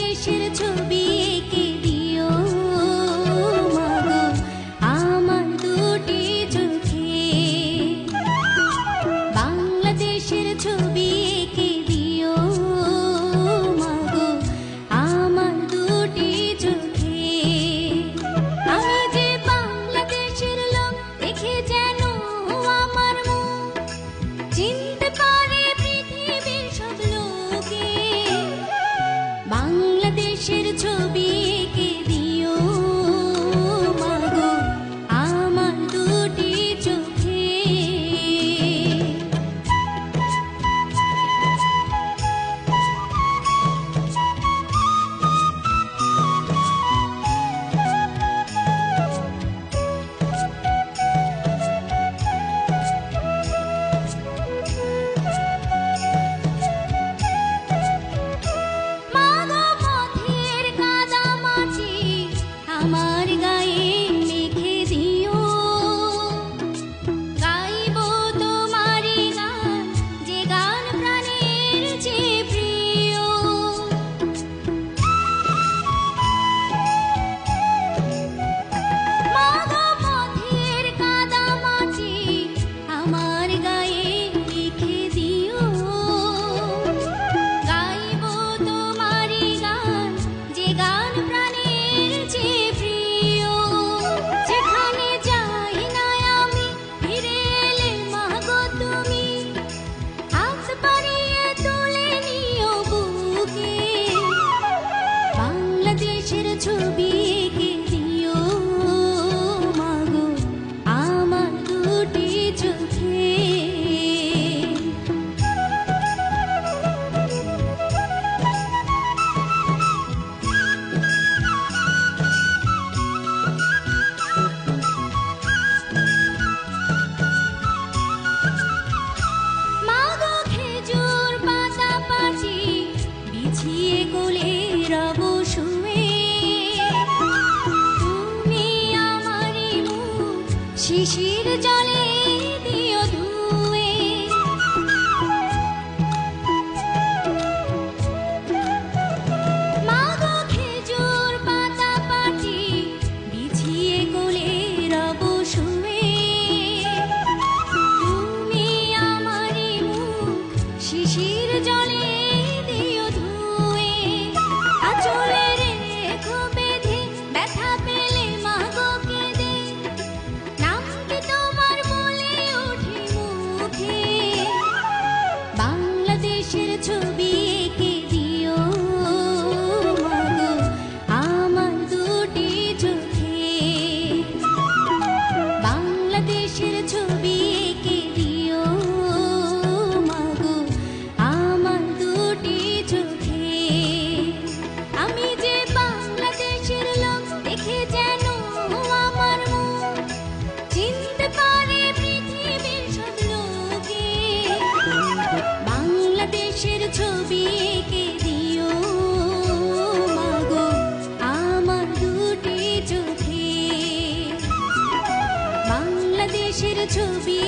দেশের ছবি এঁকে দিও মাগো আমার দুটি চোখে। বাংলাদেশের ছবি এঁকে দিও মাগো আমার দুটি চোখে। আমি যে বাংলাদেশের লোক দেখে যেন আমার মুখ চিনতে পারে পৃথিবীর সব লোকে। বাংলাদেশের ছবি এঁকে দিও মাগো আমার দুটি চোখে। মাগো পথের কাদা মাটি আমার গায়ে মেখে দিও। গাইবো তোমারই গান, যে গান প্রাণের চেয়ে প্রিয়। মাগো পথের কাদা মাটি আমার গায়ে মেখে দিও। গাইবো তোমারই গান, যে গান প্রাণের চেয়ে প্রিয়। যেখানে যাই না আমি ফিরে এলে মাগো তুমি হাত বাড়িয়ে তুলে নিও বুকে। বাংলাদেশের ছবি এঁকে দিও মাগো আমার দুটি চোখে। মাগো খেজুর পাতা পাটি বিছিয়ে কোলে রব শুয়ে। তুমি আমারই মুখ শিশির জলে দিও ধুয়ে। মাগো খেজুর পাতা পাটি বিছিয়ে কোলে রব শুয়ে। তুমি আমারই মুখ শিশির জলে দিও ধুয়ে। আঁচলে রেখো বেঁধে ব্যথা পেলে মাগো কেঁদে নাম কি তোমার বলে ওঠে মুখে। বাংলাদেশের ছবি এঁকে দিও মাগো আমার দুটি চোখে। বাংলাদেশের ছবি এঁকে দিও মাগো আমার দুটি চোখে। আমি যে বাংলাদেশের লোক দেখে যেন আমার মুখ চিনতে পারে পৃথিবীর সব লোকে। বাংলাদেশের ছবি এঁকে দিও মাগো আমার দুটি চোখে। বাংলাদেশের ছবি